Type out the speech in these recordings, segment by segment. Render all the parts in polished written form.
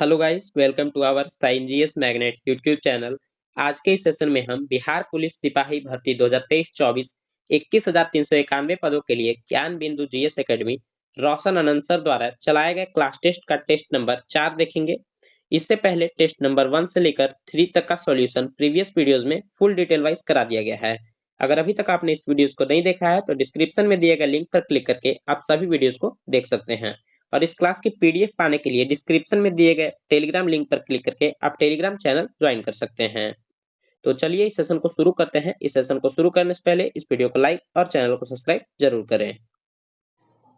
Hello guys, welcome to our sign GS magnet YouTube channel. आज के इस session में हम बिहार पुलिस सिपाही भर्ती 2023-24 21,391 पदों के लिए ज्ञान बिंदु जीएस एकेडमी रोशन आनंद सर द्वारा चलाए गए क्लास टेस्ट का टेस्ट नंबर 4 देखेंगे। इससे पहले टेस्ट नंबर 1 से लेकर 3 तक का सॉल्यूशन प्रीवियस वीडियोस में फुल डिटेल वाइज करा दिया गया है। अगर अभी तक आपने इस वीडियोस को नहीं देखा है तो डिस्क्रिप्शन में दिए गए लिंक पर क्लिक करके आप सभी वीडियोस को देख सकते हैं। और इस क्लास की पीडीएफ पाने के लिए डिस्क्रिप्शन में दिए गए टेलीग्राम लिंक पर क्लिक करके आप टेलीग्राम चैनल ज्वाइन कर सकते हैं। तो चलिए इस सेशन को शुरू करते हैं। इस सेशन को शुरू करने से पहले इस वीडियो को लाइक और चैनल को सब्सक्राइब जरूर करें।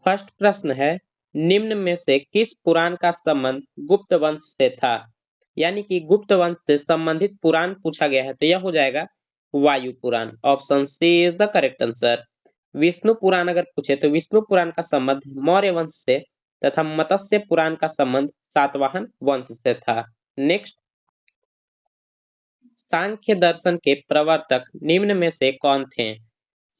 फर्स्ट प्रश्न है, निम्न में से किस पुराण का संबंध गुप्त वंश से था? यानी कि गुप्त वंश से संबंधित पुराण पूछा गया है तो यह हो जाएगा Vayu Purana. Option C is the correct answer. Vishnu Purana अगर पूछे तो विष्णु पुराण का संबंध मौर्य वंश से तथा मत्स्य पुराण का संबंध सातवाहन वंश से था। नेक्स्ट, सांख्य दर्शन के प्रवर्तक निम्न में से कौन थे?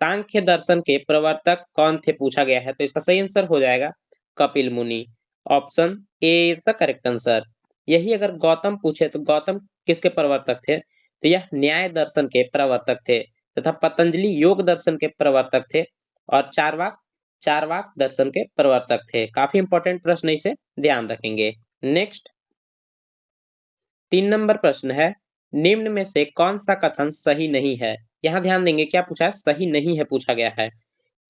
सांख्य दर्शन के प्रवर्तक कौन थे पूछा गया है तो इसका सही आंसर हो जाएगा कपिल मुनि। Option A is the correct answer. यही अगर गौतम पूछे तो गौतम किसके प्रवर्तक थे तो यह न्याय दर्शन के प्रवर्तक थे तथा पतंजलि योग दर्शन के प्रवर्तक थे और चारवाक चारवाक दर्शन के प्रवर्तक थे। काफी इंपॉर्टेंट प्रश्न, इसे ध्यान रखेंगे। नेक्स्ट, 3 नंबर प्रश्न है, निम्न में से कौन सा कथन सही नहीं है? यहाँ ध्यान देंगे, क्या पूछा है? सही नहीं है पूछा गया है।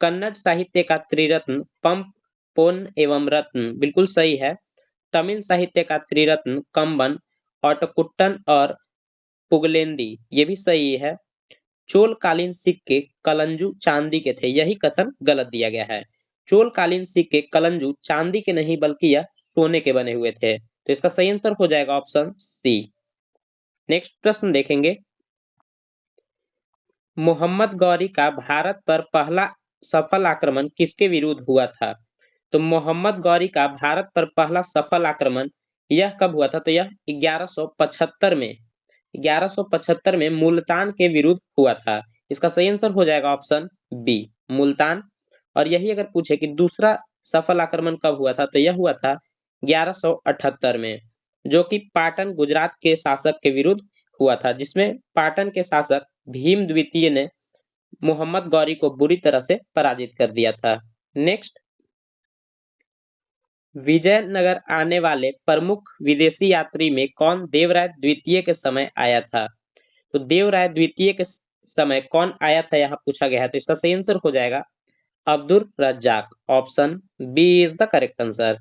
कन्नड़ साहित्य का त्रिरत्न पंप पोन एवं रत्न बिल्कुल सही है। तमिल साहित्य का त्रिरत्न कंबन ऑटकुट्टन और पुगलेंदी ये भी सही है। चोलकालीन सिक्के कलंजू चांदी के थे, यही कथन गलत दिया गया है। चोलकालीन सिक्के कलंजू चांदी के नहीं बल्कि यह सोने के बने हुए थे, तो इसका सही आंसर हो जाएगा ऑप्शन सी। नेक्स्ट प्रश्न देखेंगे, मोहम्मद गौरी का भारत पर पहला सफल आक्रमण किसके विरुद्ध हुआ था? तो मोहम्मद गौरी का भारत पर पहला सफल आक्रमण यह कब हुआ था तो यह 1175 में मुल्तान के विरुद्ध हुआ था। इसका सही आंसर हो जाएगा ऑप्शन बी, मुल्तान। और यही अगर पूछे कि दूसरा सफल आक्रमण कब हुआ था तो यह हुआ था 1178 में, जो कि पाटन गुजरात के शासक के विरुद्ध हुआ था, जिसमें पाटन के शासक भीम द्वितीय ने मोहम्मद गौरी को बुरी तरह से पराजित कर दिया था। नेक्स्ट, विजयनगर आने वाले प्रमुख विदेशी यात्री में कौन देवराय द्वितीय के समय आया था? तो देवराय द्वितीय के समय कौन आया था यहाँ पूछा गया है तो इसका सही आंसर हो जाएगा Abdul Razzaq. Option B is the correct answer.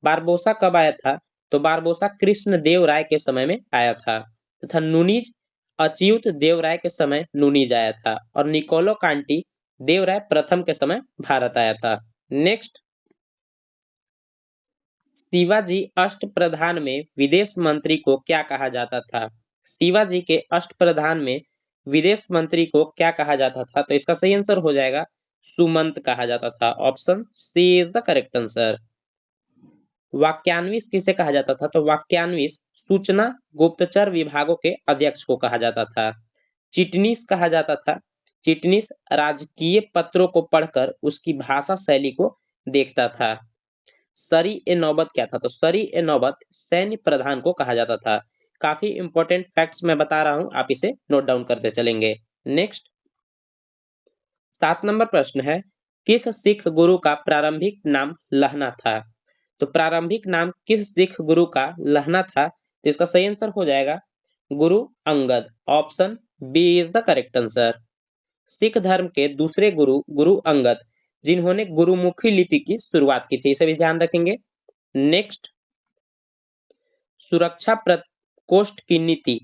Barbosa कब आया था? तो बारबोसा कृष्ण देव राय के समय में आया था तथा नुनीज अच्युत देव राय के समय नुनीज आया था और निकोलो कांटी देव राय प्रथम के समय भारत आया था। नेक्स्ट, शिवाजी अष्टप्रधान में विदेश मंत्री को क्या कहा जाता था? शिवाजी के अष्टप्रधान में विदेश मंत्री को क्या कहा जाता था तो इसका सही आंसर हो जाएगा सुमंत कहा जाता था। Option C is the correct answer. वाक्यान्विश किसे कहा जाता था? तो वाक्यान्विश सूचना गुप्तचर विभागों के अध्यक्ष को कहा जाता था। चिटनीस कहा जाता था। चिटनीस राजकीय पत्रों को पढ़कर उसकी भाषा शैली को देखता था। सरी ए नौबत क्या था? तो सरी ए नौबत सैन्य प्रधान को कहा जाता था। काफी इंपॉर्टेंट फैक्ट्स मैं बता रहा हूं, आप इसे नोट डाउन करते चलेंगे। नेक्स्ट, 7 नंबर प्रश्न है, किस सिख गुरु का प्रारंभिक नाम लहना था? तो प्रारंभिक नाम किस सिख गुरु का लहना था तो इसका सही आंसर हो जाएगा Guru Angad. Option B is the correct answer. Sikh धर्म के दूसरे गुरु गुरु अंगद, जिन्होंने गुरुमुखी लिपि की शुरुआत की थी, इसे भी ध्यान रखेंगे। नेक्स्ट, सुरक्षा प्रकोष्ठ की नीति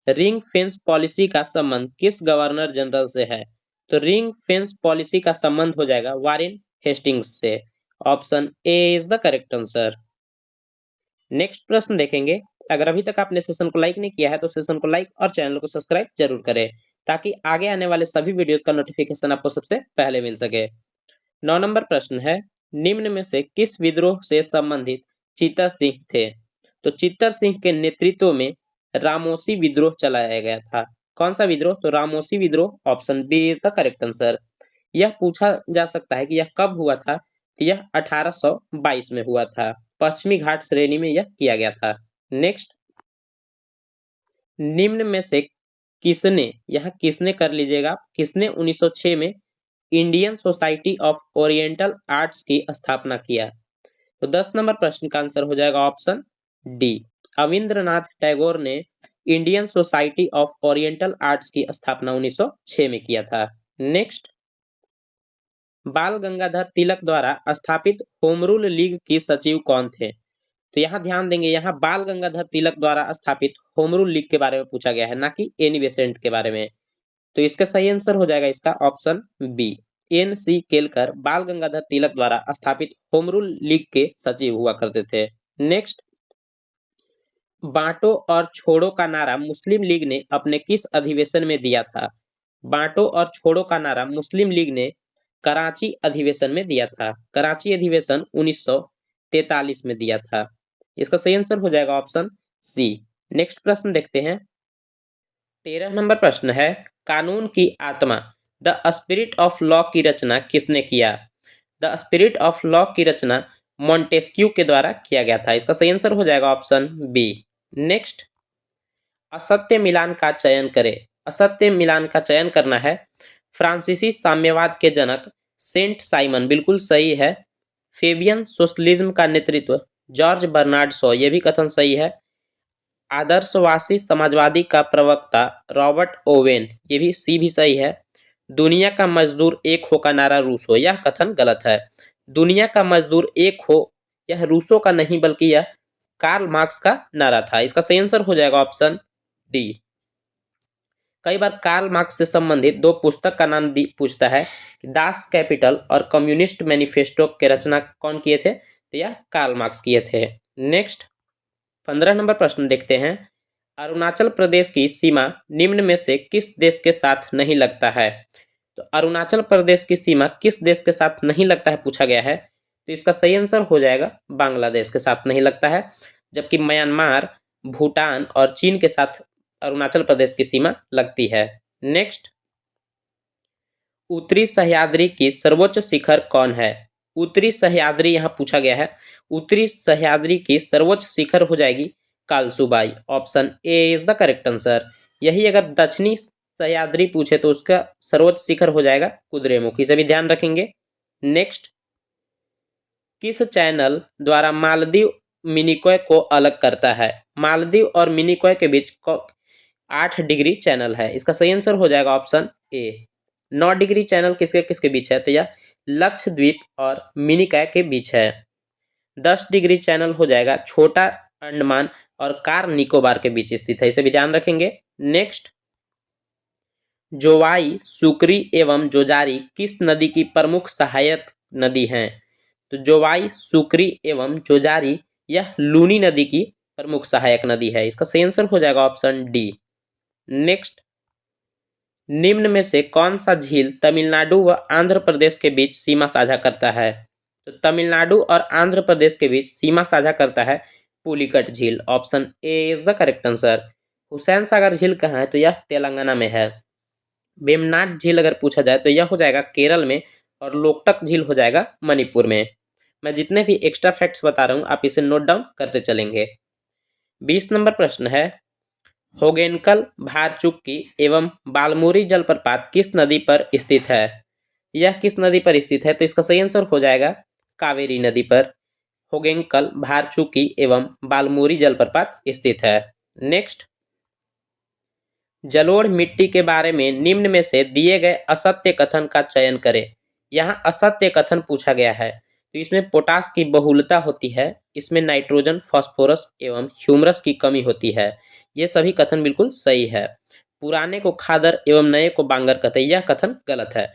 रिंग फेंस पॉलिसी का संबंध किस गवर्नर जनरल से है? तो रिंग फेंस पॉलिसी का संबंध हो जाएगा वारेन हेस्टिंग्स से। Option A is the correct answer. Next प्रश्न देखेंगे, अगर अभी तक आपने सेशन को लाइक नहीं किया है तो सेशन को लाइक और चैनल को सब्सक्राइब जरूर करें ताकि आगे आने वाले सभी वीडियोस का नोटिफिकेशन आपको सबसे पहले मिल सके। 9 नंबर प्रश्न है, निम्न में से किस विद्रोह से संबंधित चित्तर सिंह थे? तो चित्तर सिंह के नेतृत्व में रामोसी विद्रोह चलाया गया था। कौन सा विद्रोह? तो रामोसी विद्रोह। Option B is the correct answer. यह पूछा जा सकता है कि यह कब हुआ था तो यह 1822 में हुआ था। पश्चिमी घाट श्रेणी में यह किया गया था। नेक्स्ट, निम्न में से किसने, यहाँ किसने कर लीजिएगा, किसने 1906 में Indian society of oriental arts की स्थापना किया? तो 10 नंबर प्रश्न का आंसर हो जाएगा ऑप्शन डी, अविंद्रनाथ टैगोर ने Indian society of oriental arts की स्थापना 1906 में किया था। नेक्स्ट, बाल गंगाधर तिलक द्वारा स्थापित होम रूल लीग की सचिव कौन थे? तो यहाँ ध्यान देंगे, यहाँ बाल गंगाधर तिलक द्वारा स्थापित होम रूल लीग के बारे में पूछा गया है, ना कि एनी बेसेंट के बारे में। तो इसका सही आंसर हो जाएगा इसका ऑप्शन बी, एन.सी. केलकर बाल गंगाधर तिलक द्वारा स्थापित होम रूल लीग के सचिव हुआ करते थे। नेक्स्ट, बांटो और छोड़ो का नारा मुस्लिम लीग ने अपने किस अधिवेशन में दिया था? बांटो और छोड़ो का नारा मुस्लिम लीग ने कराची अधिवेशन में दिया था। कराची अधिवेशन 1943 में दिया था। इसका सही आंसर हो जाएगा ऑप्शन सी। नेक्स्ट प्रश्न देखते हैं। 13 नंबर प्रश्न है, कानून की आत्मा द स्पिरिट ऑफ लॉ की रचना किसने किया? द स्पिरिट ऑफ लॉ की रचना मॉन्टेस्क्यू के द्वारा किया गया था। इसका सही आंसर हो जाएगा ऑप्शन बी। नेक्स्ट, असत्य मिलान का चयन करें। असत्य मिलान का चयन करना है। फ्रांसीसी साम्यवाद के जनक सेंट साइमन, बिल्कुल सही है। फेबियन सोशलिज्म का नेतृत्व जॉर्ज बर्नार्ड शॉ, ये भी कथन सही है। आदर्शवासी समाजवादी का प्रवक्ता रॉबर्ट ओवेन, ये भी सी भी सही है। दुनिया का मजदूर एक हो का नारा रूसो, यह कथन गलत है। दुनिया का मजदूर एक हो यह रूसो का नहीं बल्कि यह कार्ल मार्क्स का नारा था। इसका सही आंसर हो जाएगा ऑप्शन डी। कई बार कार्ल मार्क्स से संबंधित दो पुस्तक का नाम पूछता है, दास कैपिटल और कम्युनिस्ट मैनिफेस्टो के रचना कौन किए थे? तो यह कार्ल मार्क्स किए थे। नेक्स्ट, 15 नंबर प्रश्न देखते हैं। अरुणाचल प्रदेश की सीमा निम्न में से किस देश के साथ नहीं लगता है? तो अरुणाचल प्रदेश की सीमा किस देश के साथ नहीं लगता है पूछा गया है। तो इसका सही आंसर हो जाएगा बांग्लादेश के साथ नहीं लगता है, जबकि म्यांमार, भूटान और चीन के साथ अरुणाचल प्रदेश की सीमा लगती है। नेक्स्ट, उत्तरी सह्याद्री की सर्वोच्च शिखर कौन है? उत्तरी सह्याद्री यहाँ पूछा गया है। उत्तरी सह्याद्री की सर्वोच्च शिखर हो जाएगी Kalsubai. Option A is the correct answer. यही अगर दक्षिणी सह्याद्री पूछे तो उसका सर्वोच्च शिखर हो जाएगा कुद्रेमुख, इसे भी ध्यान रखेंगे। नेक्स्ट, किस चैनल द्वारा मालदीव मिनिकॉय को अलग करता है? मालदीव और मिनिकॉय के बीच 8 डिग्री चैनल है। इसका सही आंसर हो जाएगा ऑप्शन ए। 9 डिग्री चैनल किसके किसके बीच है? तो यह लक्षद्वीप और मिनिकॉय के बीच है। 10 डिग्री चैनल हो जाएगा छोटा अंडमान और कार निकोबार के बीच स्थित है, इसे भी ध्यान रखेंगे। नेक्स्ट, जोवाई, सुकरी एवं जोजारी किस नदी की प्रमुख सहायक नदी हैं? तो जोवाई, सुकरी एवं जोजारी यह लूनी नदी की प्रमुख सहायक नदी है। इसका सही आंसर हो जाएगा ऑप्शन डी। नेक्स्ट, निम्न में से कौन सा झील तमिलनाडु व आंध्र प्रदेश के बीच सीमा साझा करता है? तो तमिलनाडु और आंध्र प्रदेश के बीच सीमा साझा करता है पुलिकट झील। Option A is the correct answer. Hussain Sagar झील कहाँ है? तो यह तेलंगाना में है। वेमनाड झील अगर पूछा जाए तो यह हो जाएगा केरल में, और लोकटक झील हो जाएगा मणिपुर में। मैं जितने भी एक्स्ट्रा फैक्ट्स बता रहा हूँ आप इसे नोट डाउन करते चलेंगे। 20 नंबर प्रश्न है, होगेनकल, भारचुक्की एवं बालमुरी जलप्रपात किस नदी पर स्थित है? यह किस नदी पर स्थित है? तो इसका सही आंसर हो जाएगा कावेरी नदी पर होगेनकल, भारचुक्की एवं बालमुरी जलप्रपात स्थित है। नेक्स्ट, जलोढ़ मिट्टी के बारे में निम्न में से दिए गए असत्य कथन का चयन करें। यहाँ असत्य कथन पूछा गया है, तो इसमें पोटास की बहुलता होती है, इसमें नाइट्रोजन, फास्फोरस एवं ह्यूमरस की कमी होती है। ये सभी कथन बिल्कुल सही है। पुराने को खादर एवं नए को बांगर कहते हैं, यह कथन गलत है।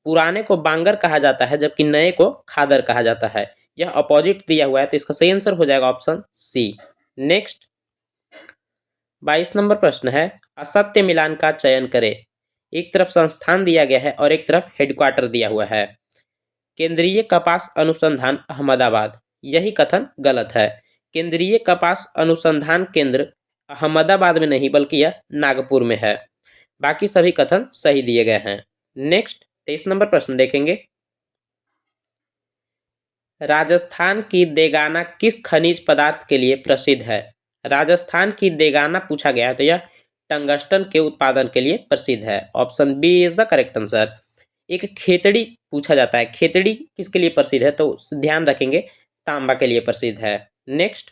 पुराने को बांगर कहा जाता है जबकि नए को खादर कहा जाता है, यह अपोजिट दिया हुआ है, तो इसका सही आंसर हो जाएगा ऑप्शन सी। नेक्स्ट, 22 नंबर प्रश्न है, असत्य मिलान का चयन करें। एक तरफ संस्थान दिया गया है और एक तरफ हेडक्वार्टर दिया हुआ है। केंद्रीय कपास अनुसंधान अहमदाबाद, यही कथन गलत है। केंद्रीय कपास अनुसंधान केंद्र अहमदाबाद में नहीं बल्कि यह नागपुर में है। बाकी सभी कथन सही दिए गए हैं। नेक्स्ट, 23 नंबर प्रश्न देखेंगे। राजस्थान की देगाना किस खनिज पदार्थ के लिए प्रसिद्ध है? राजस्थान की देगाना पूछा गया है तो यह टंगस्टन के उत्पादन के लिए प्रसिद्ध है। Option B is the correct answer. एक खेतड़ी पूछा जाता है, खेतड़ी किसके लिए प्रसिद्ध है तो ध्यान रखेंगे तांबा के लिए प्रसिद्ध है। नेक्स्ट,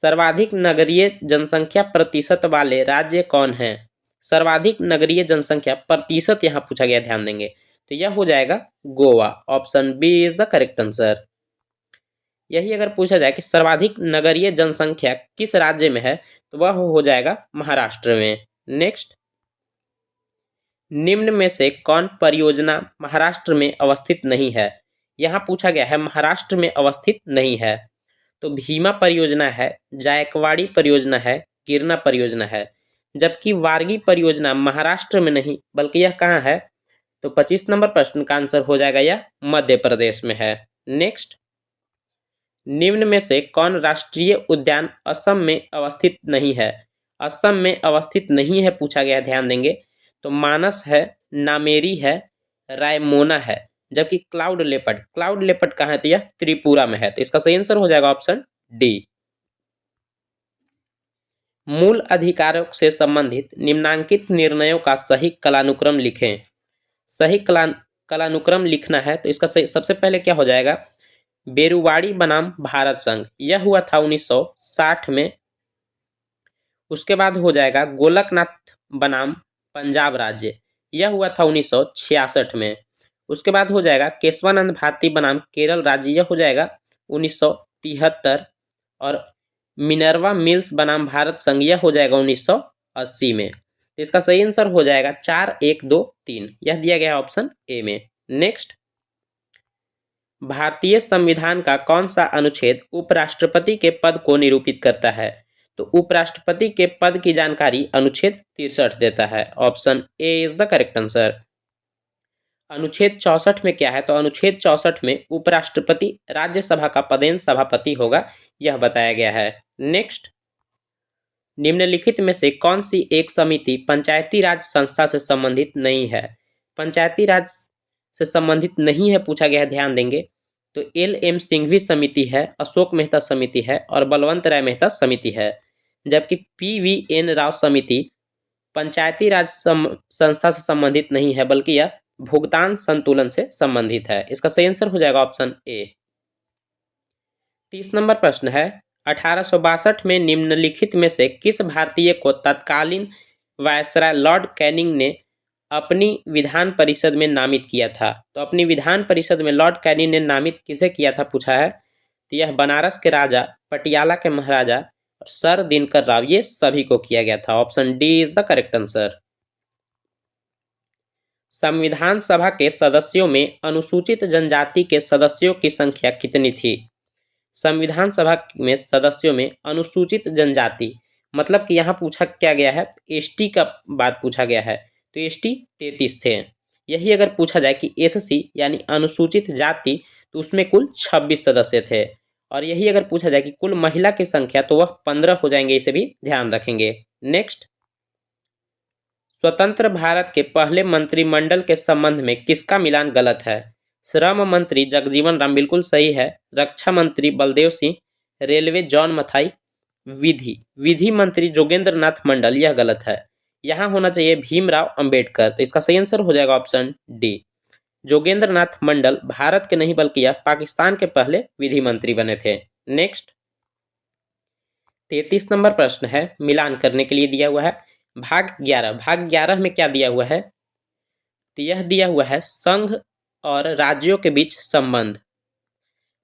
सर्वाधिक नगरीय जनसंख्या प्रतिशत वाले राज्य कौन है? सर्वाधिक नगरीय जनसंख्या प्रतिशत यहाँ पूछा गया, ध्यान देंगे तो यह हो जाएगा Goa. Option B is the correct answer. यही अगर पूछा जाए कि सर्वाधिक नगरीय जनसंख्या किस राज्य में है तो वह हो जाएगा महाराष्ट्र में। नेक्स्ट, निम्न में से कौन परियोजना महाराष्ट्र में अवस्थित नहीं है? यहाँ पूछा गया है महाराष्ट्र में अवस्थित नहीं है तो भीमा परियोजना है, जायकवाड़ी परियोजना है, गिरना परियोजना है। जबकि वारगी परियोजना महाराष्ट्र में नहीं बल्कि यह कहाँ है तो 25 नंबर प्रश्न का आंसर हो जाएगा यह मध्य प्रदेश में है। नेक्स्ट, निम्न में से कौन राष्ट्रीय उद्यान असम में अवस्थित नहीं है? असम में अवस्थित नहीं है पूछा गया, ध्यान देंगे तो मानस है, नामेरी है, रायमोना है। जबकि क्लाउड लेपर्ड कहाँ है तो यह त्रिपुरा में है तो इसका सही आंसर हो जाएगा ऑप्शन डी। मूल अधिकारों से संबंधित निम्नांकित निर्णयों का सही कालानुक्रम लिखें। सही कालानुक्रम लिखना है तो इसका सही सबसे पहले क्या हो जाएगा, बेरुवाड़ी बनाम भारत संघ यह हुआ था 1960 में। उसके बाद हो जाएगा गोलकनाथ बनाम पंजाब राज्य यह हुआ था 1966 में। उसके बाद हो जाएगा केशवानंद भारती बनाम केरल राज्य यह हो जाएगा 1973 और मिनर्वा मिल्स बनाम भारत संघ यह हो जाएगा 1980 में। तो इसका सही आंसर हो जाएगा 4, 1, 2, 3 यह दिया गया ऑप्शन ए में। नेक्स्ट, भारतीय संविधान का कौन सा अनुच्छेद उपराष्ट्रपति के पद को निरूपित करता है? तो उपराष्ट्रपति के पद की जानकारी अनुच्छेद 63 देता है। Option A is the correct answer. अनुच्छेद 64 में क्या है तो अनुच्छेद 64 में उपराष्ट्रपति राज्यसभा का पदेन सभापति होगा यह बताया गया है। नेक्स्ट, निम्नलिखित में से कौन सी एक समिति पंचायती राज संस्था से संबंधित नहीं है? पंचायती राज से संबंधित नहीं है पूछा गया है, ध्यान देंगे तो एल.एम. सिंघवी समिति है, अशोक मेहता समिति है और बलवंत राय मेहता समिति है। जबकि पी.वी.एन. राव समिति पंचायती राज संस्था से संबंधित नहीं है बल्कि यह भुगतान संतुलन से संबंधित है। इसका सही आंसर हो जाएगा ऑप्शन ए। 30 नंबर प्रश्न है, 1862 में निम्नलिखित में से किस भारतीय को तत्कालीन वायसराय लॉर्ड कैनिंग ने अपनी विधान परिषद में नामित किया था? तो अपनी विधान परिषद में लॉर्ड कैनिंग ने नामित किसे किया था पूछा है तो यह बनारस के राजा, पटियाला के महाराजा और सर दिनकर राव ये सभी को किया गया था। Option D is the correct answer. संविधान सभा के सदस्यों में अनुसूचित जनजाति के सदस्यों की संख्या कितनी थी? संविधान सभा में सदस्यों में अनुसूचित जनजाति मतलब कि यहाँ पूछा क्या गया है एसटी का बात पूछा गया है तो एसटी 33 थे। यही अगर पूछा जाए कि एससी यानी अनुसूचित जाति तो उसमें कुल 26 सदस्य थे। और यही अगर पूछा जाए कि कुल महिला की संख्या तो वह 15 हो जाएंगे, इसे भी ध्यान रखेंगे। नेक्स्ट, स्वतंत्र भारत के पहले मंत्रिमंडल के संबंध में किसका मिलान गलत है? श्रम मंत्री जगजीवन राम बिल्कुल सही है, रक्षा मंत्री बलदेव सिंह, रेलवे जॉन मथाई, विधि मंत्री जोगेंद्र नाथ मंडल यह गलत है। यहाँ होना चाहिए भीमराव अंबेडकर तो इसका सही आंसर हो जाएगा ऑप्शन डी। जोगेंद्र नाथ मंडल भारत के नहीं बल्कि यह पाकिस्तान के पहले विधि मंत्री बने थे। नेक्स्ट, 33 नंबर प्रश्न है, मिलान करने के लिए दिया हुआ है भाग 11 में क्या दिया हुआ है तो यह दिया हुआ है संघ और राज्यों के बीच संबंध।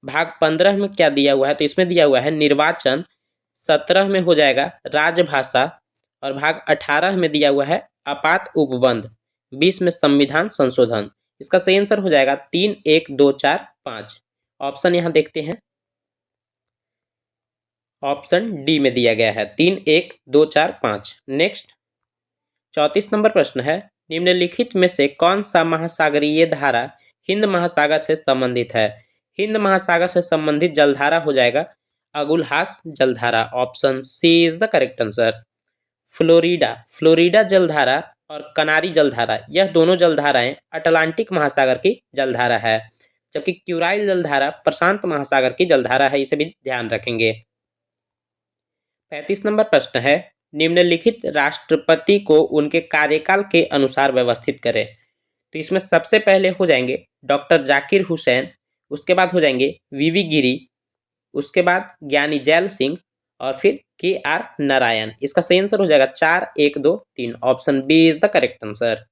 भाग 15 में क्या दिया हुआ है तो इसमें दिया हुआ है निर्वाचन, 17 में हो जाएगा राजभाषा और भाग 18 में दिया हुआ है आपात उपबंध, 20 में संविधान संशोधन। इसका सही आंसर हो जाएगा 3, 1, 2, 4, 5। ऑप्शन यहाँ देखते हैं, ऑप्शन डी में दिया गया है 3, 1, 2, 4, 5। नेक्स्ट, 34 नंबर प्रश्न है, निम्नलिखित में से कौन सा महासागरीय धारा हिंद महासागर से संबंधित है? हिंद महासागर से संबंधित जलधारा हो जाएगा अगुलहास जलधारा। Option C is the correct answer. Florida जलधारा और कनारी जलधारा यह दोनों जलधाराएं अटलांटिक महासागर की जलधारा है, जबकि क्यूराइल जलधारा प्रशांत महासागर की जलधारा है, इसे भी ध्यान रखेंगे। 35 नंबर प्रश्न है, निम्नलिखित राष्ट्रपति को उनके कार्यकाल के अनुसार व्यवस्थित करें। तो इसमें सबसे पहले हो जाएंगे डॉक्टर जाकिर हुसैन, उसके बाद हो जाएंगे वीवी गिरी, उसके बाद ज्ञानी जैल सिंह और फिर के आर नारायण। इसका सही आंसर हो जाएगा 4, 1, 2, 3। Option B is the correct answer.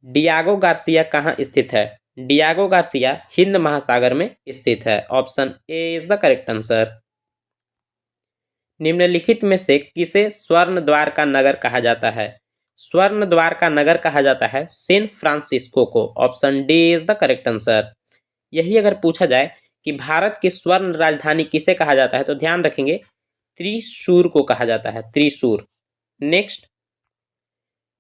Diego Garcia कहाँ स्थित है? डियागो गार्सिया हिंद महासागर में स्थित है। Option A is the correct answer. निम्नलिखित में से किसे स्वर्ण द्वार का नगर कहा जाता है? स्वर्ण द्वार का नगर कहा जाता है सैन फ्रांसिस्को को। Option D is the correct answer. यही अगर पूछा जाए कि भारत की स्वर्ण राजधानी किसे कहा जाता है तो ध्यान रखेंगे त्रिशूर को कहा जाता है, त्रिशूर। नेक्स्ट,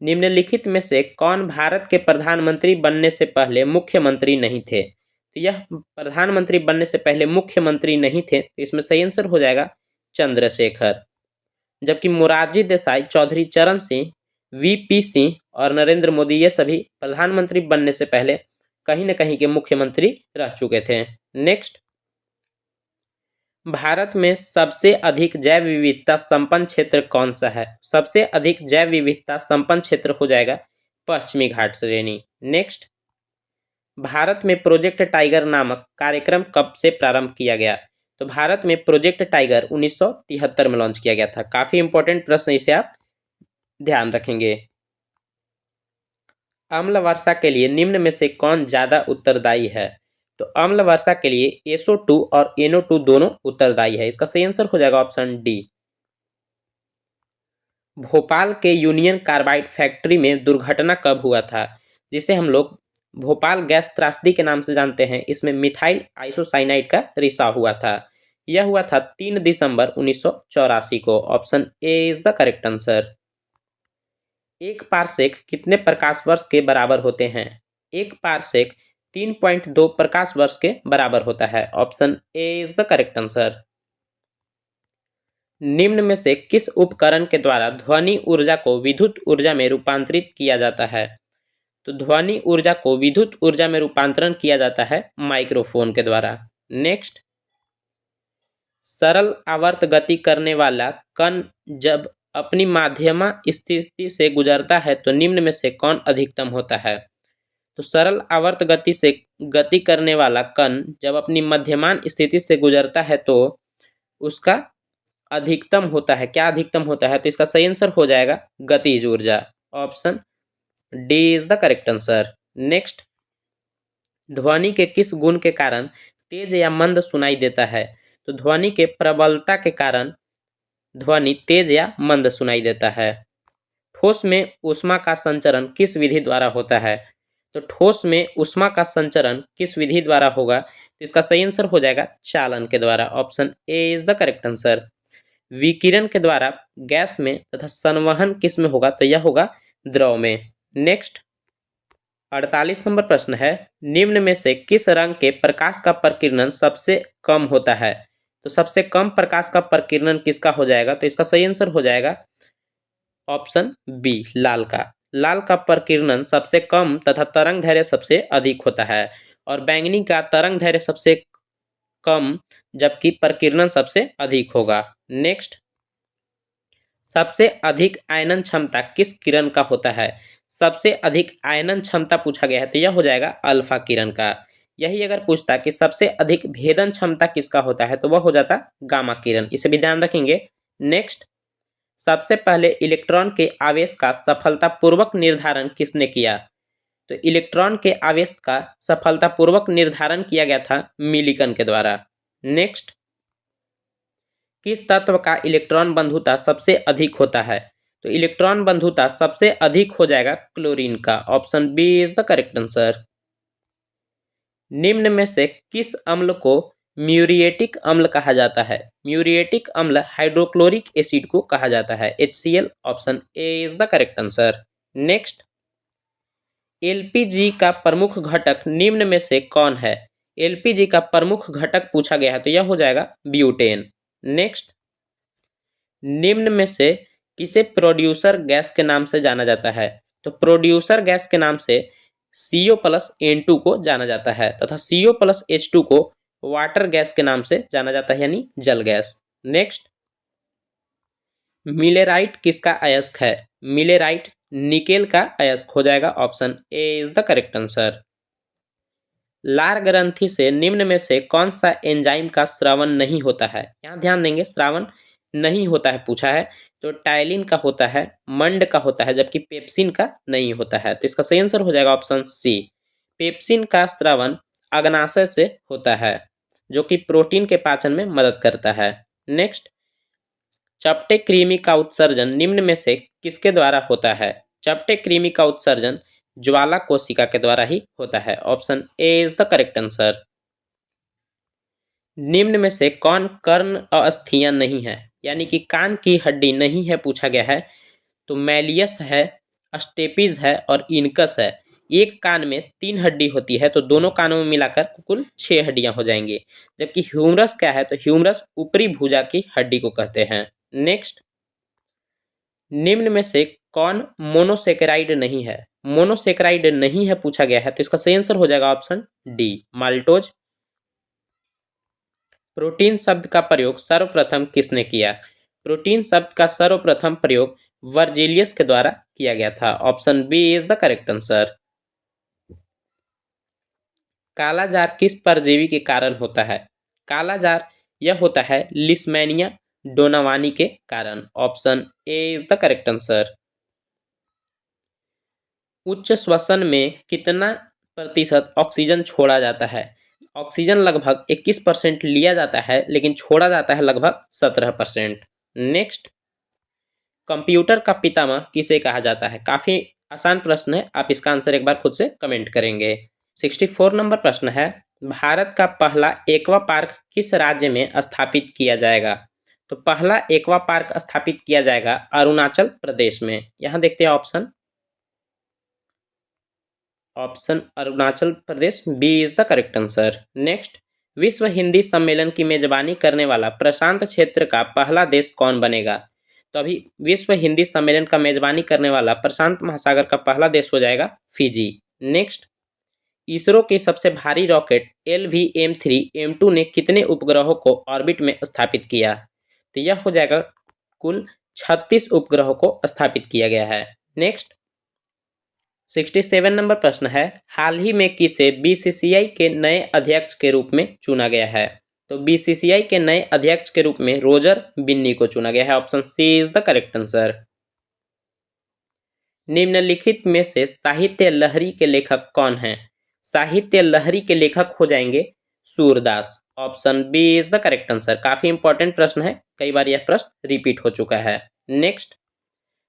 निम्नलिखित में से कौन भारत के प्रधानमंत्री बनने से पहले मुख्यमंत्री नहीं थे? तो यह प्रधानमंत्री बनने से पहले मुख्यमंत्री नहीं थे, तो इसमें सही आंसर हो जाएगा चंद्रशेखर। जबकि मोरारजी देसाई, चौधरी चरण सिंह, वीपी सिंह और नरेंद्र मोदी ये सभी प्रधानमंत्री बनने से पहले कहीं न कहीं के मुख्यमंत्री रह चुके थे। नेक्स्ट, भारत में सबसे अधिक जैव विविधता संपन्न क्षेत्र कौन सा है? सबसे अधिक जैव विविधता संपन्न क्षेत्र हो जाएगा पश्चिमी घाट श्रेणी। नेक्स्ट, भारत में प्रोजेक्ट टाइगर नामक कार्यक्रम कब से प्रारंभ किया गया? तो भारत में प्रोजेक्ट टाइगर 1973 में लॉन्च किया गया था। काफी इंपॉर्टेंट प्रश्न, इसे आप ध्यान रखेंगे। अम्ल वर्षा के लिए निम्न में से कौन ज्यादा उत्तरदायी है? तो अम्ल वर्षा के लिए SO2 और NO2 दोनों उत्तरदायी है। इसका सही आंसर हो जाएगा ऑप्शन डी। भोपाल के यूनियन कार्बाइड फैक्ट्री में दुर्घटना कब हुआ था, जिसे हम लोग भोपाल गैस त्रासदी के नाम से जानते हैं? इसमें मिथाइल आइसोसाइनाइड का रिसाव हुआ था। यह हुआ था 3 दिसंबर 1984 को। Option A is the correct answer. एक पारसेक कितने प्रकाश वर्ष के बराबर होते हैं? एक पारसेक 3.2 प्रकाश वर्ष के बराबर होता है। Option A is the correct answer. निम्न में से किस उपकरण के द्वारा ध्वनि ऊर्जा को विद्युत ऊर्जा में रूपांतरित किया जाता है? तो ध्वनि ऊर्जा को विद्युत ऊर्जा में रूपांतरण किया जाता है माइक्रोफोन के द्वारा। नेक्स्ट, सरल आवर्त गति करने वाला कण जब अपनी माध्यमा स्थिति से गुजरता है तो निम्न में से कौन अधिकतम होता है? तो सरल आवर्त गति से गति करने वाला कण जब अपनी मध्यमान स्थिति से गुजरता है तो उसका अधिकतम होता है। क्या अधिकतम होता है? तो इसका सही आंसर हो जाएगा गतिज ऊर्जा। Option D is the correct answer. Next, ध्वनि के किस गुण के कारण तेज या मंद सुनाई देता है? तो ध्वनि के प्रबलता के कारण ध्वनि तेज या मंद सुनाई देता है। ठोस में ऊष्मा का संचरण किस विधि द्वारा होता है? तो ठोस में ऊष्मा का संचरण किस विधि द्वारा होगा? तो इसका सही आंसर हो जाएगा चालन के द्वारा। Option A is the correct answer. विकिरण के द्वारा गैस में तथा संवहन किस में होगा? तो यह होगा द्रव में। नेक्स्ट, 48 नंबर प्रश्न है, निम्न में से किस रंग के प्रकाश का प्रकीर्णन सबसे कम होता है? तो सबसे कम प्रकाश का प्रकीर्णन किसका हो जाएगा? तो इसका सही आंसर हो जाएगा ऑप्शन बी, लाल का। लाल का प्रकीर्णन सबसे कम तथा तरंग दैर्घ्य सबसे अधिक होता है और बैंगनी का तरंग दैर्घ्य सबसे कम जबकि प्रकीर्णन सबसे अधिक होगा। नेक्स्ट, सबसे अधिक आयनन क्षमता किस किरण का होता है? सबसे अधिक आयनन क्षमता पूछा गया है तो यह हो जाएगा अल्फा किरण का। यही अगर पूछता कि सबसे अधिक भेदन क्षमता किसका होता है तो वह हो जाता गामा किरण। इसे भी ध्यान रखेंगे। नेक्स्ट, सबसे पहले इलेक्ट्रॉन के आवेश का सफलतापूर्वक निर्धारण किसने किया? तो इलेक्ट्रॉन के आवेश का सफलतापूर्वक निर्धारण किया गया था मिलिकन के द्वारा। नेक्स्ट, किस तत्व का इलेक्ट्रॉन बंधुता सबसे अधिक होता है? तो इलेक्ट्रॉन बंधुता सबसे अधिक हो जाएगा क्लोरीन का। Option B is the correct answer. निम्न में से किस अम्ल को म्यूरिएटिक अम्ल कहा जाता है? म्यूरिएटिक अम्ल हाइड्रोक्लोरिक एसिड को कहा जाता है, HCl। Option A is the correct answer. Next, LPG का प्रमुख घटक निम्न में से कौन है? LPG का प्रमुख घटक पूछा गया है तो यह हो जाएगा ब्यूटेन। नेक्स्ट, निम्न में से किसे प्रोड्यूसर गैस के नाम से जाना जाता है? तो प्रोड्यूसर गैस के नाम से CO+N2 को जाना जाता है तथा CO+H2 को वाटर गैस के नाम से जाना जाता है, यानी जल गैस। नेक्स्ट, मिलेराइट किसका अयस्क है? मिलेराइट निकेल का अयस्क हो जाएगा। Option A is the correct answer. लार ग्रंथि से निम्न में से कौन सा एंजाइम का स्रावन नहीं होता है? यहाँ ध्यान देंगे, स्रावन नहीं होता है पूछा है, तो टाइलिन का होता है, मंड का होता है, जबकि पेप्सिन का नहीं होता है। तो इसका सही आंसर हो जाएगा ऑप्शन सी। पेप्सिन का स्रावन अग्नाशय से होता है, जो कि प्रोटीन के पाचन में मदद करता है। नेक्स्ट, चपटे कृमि का उत्सर्जन निम्न में से किसके द्वारा होता है? चपटे कृमि का उत्सर्जन ज्वाला कोशिका के द्वारा ही होता है। Option A is the correct answer. निम्न में से कौन कर्ण अस्थियां नहीं है, यानी कि कान की हड्डी नहीं है पूछा गया है? तो मैलियस है, स्टेपिज है और इनकस है। एक कान में 3 हड्डी होती है, तो दोनों कानों में मिलाकर कुल 6 हड्डियां हो जाएंगी। जबकि ह्यूमरस क्या है? तो ह्यूमरस ऊपरी भुजा की हड्डी को कहते हैं। नेक्स्ट, निम्न में से कौन मोनोसेकेराइड नहीं है? मोनोसेकेराइड नहीं है पूछा गया है, तो इसका सही आंसर हो जाएगा ऑप्शन डी, माल्टोज। प्रोटीन शब्द का प्रयोग सर्वप्रथम किसने किया? प्रोटीन शब्द का सर्वप्रथम प्रयोग वर्जिलियस के द्वारा किया गया था। Option B is the correct answer. Kala-azar किस परजीवी के कारण होता है? कालाजार यह होता है लिस्मेनिया डोनावानी के कारण। Option A is the correct answer. उच्च श्वसन में कितना प्रतिशत ऑक्सीजन छोड़ा जाता है? ऑक्सीजन लगभग 21% लिया जाता है, लेकिन छोड़ा जाता है लगभग 17%। नेक्स्ट, कंप्यूटर का पितामह किसे कहा जाता है? काफी आसान प्रश्न है, आप इसका आंसर एक बार खुद से कमेंट करेंगे। 64 नंबर प्रश्न है, भारत का पहला एक्वा पार्क किस राज्य में स्थापित किया जाएगा? तो पहला एक्वा पार्क स्थापित किया जाएगा अरुणाचल प्रदेश में। यहां देखते हैं option Arunachal Pradesh, B is the correct answer. Next, विश्व हिंदी सम्मेलन की मेजबानी करने वाला प्रशांत क्षेत्र का पहला देश कौन बनेगा? तो अभी विश्व हिंदी सम्मेलन का मेजबानी करने वाला प्रशांत महासागर का पहला देश हो जाएगा फिजी। नेक्स्ट, इसरो के सबसे भारी रॉकेट LVM-3 M2 ने कितने उपग्रहों को ऑर्बिट में स्थापित किया? तो यह हो जाएगा कुल 36 उपग्रहों को स्थापित किया गया है। नेक्स्ट, 67 नंबर प्रश्न है, हाल ही में किसे BCCI के नए अध्यक्ष के रूप में चुना गया है? तो BCCI के नए अध्यक्ष के रूप में रोजर बिन्नी को चुना गया है। Option C is the correct answer. निम्नलिखित में से साहित्य लहरी के लेखक कौन हैं? साहित्य लहरी के लेखक हो जाएंगे Surdas. Option B is the correct answer. काफी इंपॉर्टेंट प्रश्न है, कई बार यह प्रश्न रिपीट हो चुका है। नेक्स्ट,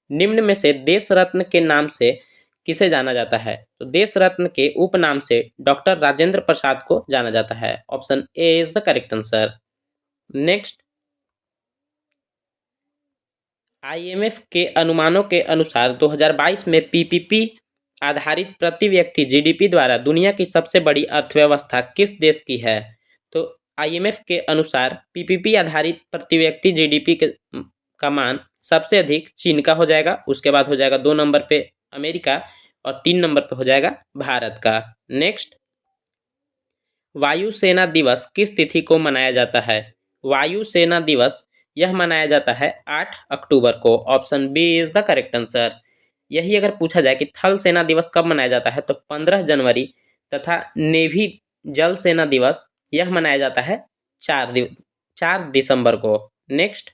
निम्न में से देश रत्न के नाम से किसे जाना जाता है? तो देश रत्न के उपनाम से डॉक्टर राजेंद्र प्रसाद को जाना जाता है। Option A is the correct answer. Next, IMF के अनुमानों के अनुसार 2022 में PPP आधारित प्रति व्यक्ति GDP द्वारा दुनिया की सबसे बड़ी अर्थव्यवस्था किस देश की है? तो IMF के अनुसार PPP आधारित प्रति व्यक्ति GDP का मान सबसे अधिक चीन का हो जाएगा, उसके बाद हो जाएगा 2 नंबर पे अमेरिका और 3 नंबर पे हो जाएगा भारत का। नेक्स्ट, वायुसेना दिवस किस तिथि को मनाया जाता है? वायुसेना दिवस यह मनाया जाता है 8 अक्टूबर को। Option B is the correct answer. यही अगर पूछा जाए कि थल सेना दिवस कब मनाया जाता है, तो 15 जनवरी तथा नेवी जल सेना दिवस यह मनाया जाता है 4 दिसंबर को। नेक्स्ट,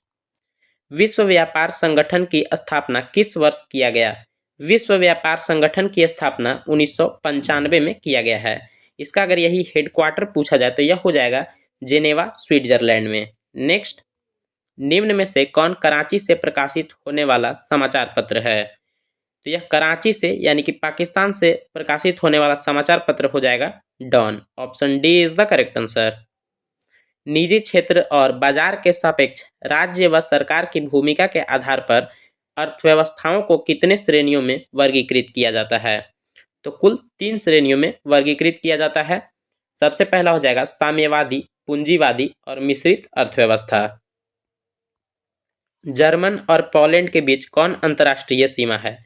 विश्व व्यापार संगठन की स्थापना किस वर्ष किया गया? विश्व व्यापार संगठन की स्थापना 1995 में किया गया है। इसका अगर यही हेडक्वार्टर पूछा जाए तो यह हो जाएगा जेनेवा, स्विट्जरलैंड में। नेक्स्ट, निम्न में से कौन कराची से प्रकाशित होने वाला समाचार पत्र है? तो यह कराची से यानी कि पाकिस्तान से प्रकाशित होने वाला समाचार पत्र हो जाएगा Dawn. Option D is the correct answer. निजी क्षेत्र और बाजार के सापेक्ष राज्य व सरकार की भूमिका के आधार पर अर्थव्यवस्थाओं को कितने श्रेणियों में वर्गीकृत किया जाता है? तो कुल 3 श्रेणियों में वर्गीकृत किया जाता है। सबसे पहला हो जाएगा साम्यवादी, पूंजीवादी और मिश्रित अर्थव्यवस्था। जर्मन और पोलैंड के बीच कौन अंतर्राष्ट्रीय सीमा है?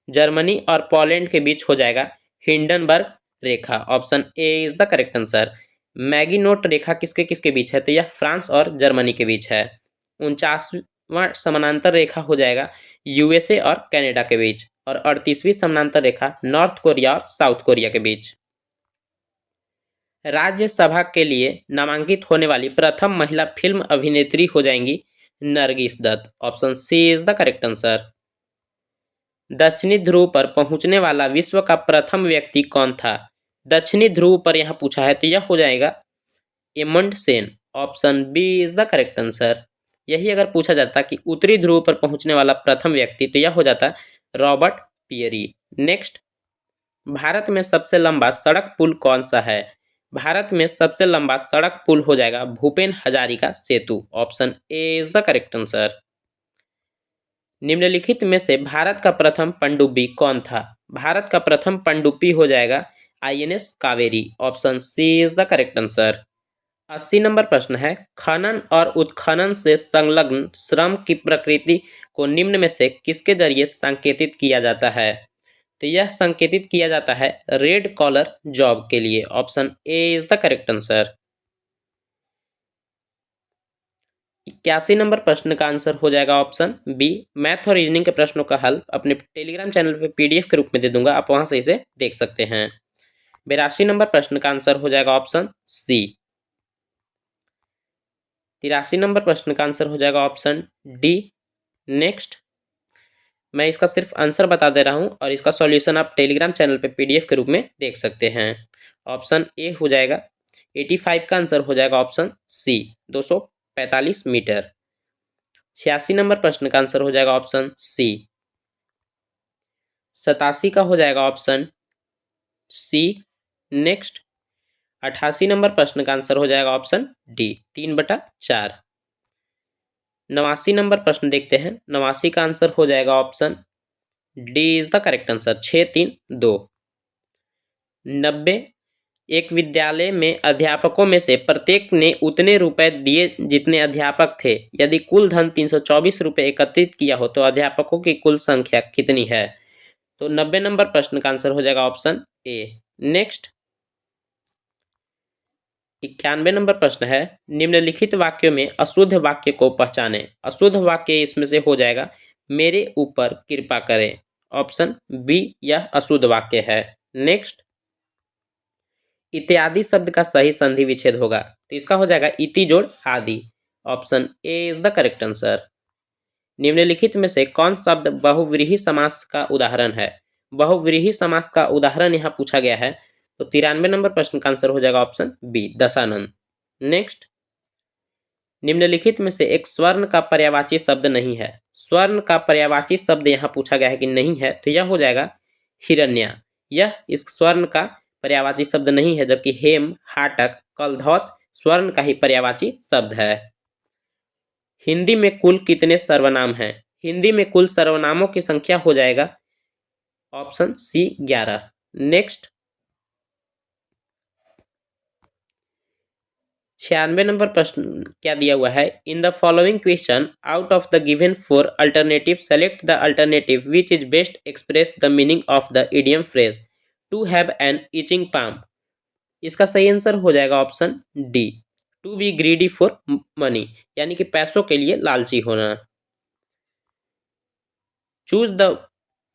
जर्मनी और पोलैंड के बीच हो जाएगा हिंडनबर्ग रेखा। Option A is the correct answer. Maginot रेखा किसके किसके बीच है? तो यह फ्रांस और जर्मनी के बीच है। 37वां समानांतर रेखा हो जाएगा यूएसए और कनाडा के बीच, और 38वीं समानांतर रेखा नॉर्थ कोरिया और साउथ कोरिया के बीच। राज्यसभा के लिए नामांकित होने वाली प्रथम महिला फिल्म अभिनेत्री हो जाएंगी Nargis Dutt. Option C is the correct answer. दक्षिणी ध्रुव पर पहुंचने वाला विश्व का प्रथम व्यक्ति कौन था? दक्षिणी ध्रुव पर यहां पूछा है तो यह हो जाएगा Amundsen. Option B is the correct answer. यही अगर पूछा जाता कि उत्तरी ध्रुव पर पहुंचने वाला प्रथम व्यक्ति तो यह हो जाता रॉबर्ट पियरी। नेक्स्ट, भारत में सबसे लंबा सड़क पुल कौन सा है? भारत में सबसे लंबा सड़क पुल हो जाएगा Bhupen Hazarika Setu. Option A is the correct answer. निम्नलिखित में से भारत का प्रथम पनडुब्बी कौन था? भारत का प्रथम पनडुब्बी हो जाएगा INS Kaveri. Option C is the correct answer. 80 number प्रश्न है, खनन और उत्खनन से संलग्न श्रम की प्रकृति को निम्न में से किसके जरिए संकेतित किया जाता है? तो यह संकेतित किया जाता है रेड कॉलर जॉब के लिए। Option A is the correct answer. 81 number प्रश्न का आंसर हो जाएगा ऑप्शन बी। मैथ और रीजनिंग के प्रश्नों का हल अपने टेलीग्राम चैनल पे पीडीएफ के रूप में दे दूंगा, आप वहां से इसे देख सकते हैं। 82 नंबर प्रश्न का आंसर हो जाएगा ऑप्शन सी। 83 नंबर प्रश्न का आंसर हो जाएगा ऑप्शन डी। नेक्स्ट, मैं इसका सिर्फ आंसर बता दे रहा हूं और इसका सॉल्यूशन आप टेलीग्राम चैनल पे पीडीएफ के रूप में देख सकते हैं। ऑप्शन ए हो जाएगा 85 का आंसर हो जाएगा ऑप्शन सी 245 मीटर। 86 नंबर प्रश्न का आंसर हो जाएगा ऑप्शन सी। 87 का हो जाएगा ऑप्शन सी। नेक्स्ट, 88 नंबर प्रश्न का आंसर हो जाएगा ऑप्शन डी 3/4। 89 नंबर प्रश्न देखते हैं। 89 का आंसर हो जाएगा option D is the correct answer 632। 90, एक विद्यालय में अध्यापकों में से प्रत्येक ने उतने रुपए दिए जितने अध्यापक थे। यदि कुल धन 324 रुपए एकत्रित किया हो तो अध्यापकों की कुल संख्या कितनी है? तो 90 नंबर प्रश्न का आंसर हो जाएगा ऑप्शन ए। नेक्स्ट, 91 नंबर प्रश्न है, निम्नलिखित वाक्यों में अशुद्ध वाक्य को पहचानें। अशुद्ध वाक्य इसमें से हो जाएगा मेरे ऊपर कृपा करें। ऑप्शन बी यह अशुद्ध वाक्य है। नेक्स्ट, इत्यादि शब्द का सही संधि विच्छेद होगा तो इसका हो जाएगा इति जोड़ आदि। Option A is the correct answer. निम्नलिखित में से कौन शब्द बहुव्रीहि समास का उदाहरण है? बहुव्रीहि समास का उदाहरण यहाँ पूछा गया है तो 93 नंबर प्रश्न का आंसर हो जाएगा ऑप्शन बी दशानन। नेक्स्ट, निम्नलिखित में से एक स्वर्ण का पर्यायवाची शब्द नहीं है। स्वर्ण का पर्यायवाची शब्द यहाँ पूछा गया है कि नहीं है तो यह हो जाएगा हिरण्या। यह इस स्वर्ण का पर्यायवाची शब्द नहीं है, जबकि हेम, हाटक, कलधौत स्वर्ण का ही पर्यायवाची शब्द है। हिंदी में कुल कितने सर्वनाम हैं? हिंदी में कुल सर्वनामों की संख्या हो जाएगा ऑप्शन सी 11। नेक्स्ट, 96 नंबर प्रश्न क्या दिया हुआ है, in the following question out of the given 4 alternative select the alternative which is best express the meaning of the idiom phrase to have an itching palm. इसका सही answer हो जाएगा option D to be greedy for money, यानी कि पैसों के लिए लालची होना। Choose the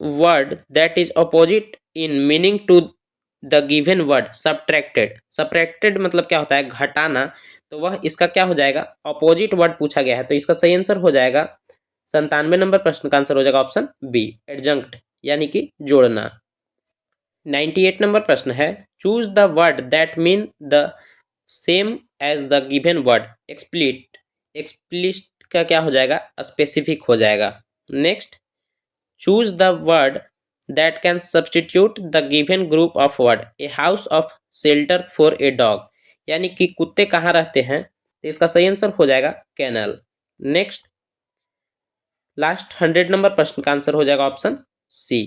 word that is opposite in meaning to the given word subtracted. Subtracted मतलब क्या होता है? घटाना। तो वह इसका क्या हो जाएगा? अपोजिट वर्ड पूछा गया है तो इसका सही आंसर हो जाएगा 97 नंबर प्रश्न का आंसर हो जाएगा ऑप्शन बी एडजंक्ट, यानी कि जोड़ना। 98 नंबर प्रश्न है, choose the word that mean the same as the given word explicit. Explicit का क्या हो जाएगा? स्पेसिफिक हो जाएगा। Next, choose the word that can substitute the given group of word a house of shelter for a dog, यानी कि कुत्ते कहाँ रहते हैं तो इसका सही आंसर हो जाएगा कैनल। नेक्स्ट, लास्ट 100 नंबर प्रश्न का आंसर हो जाएगा ऑप्शन सी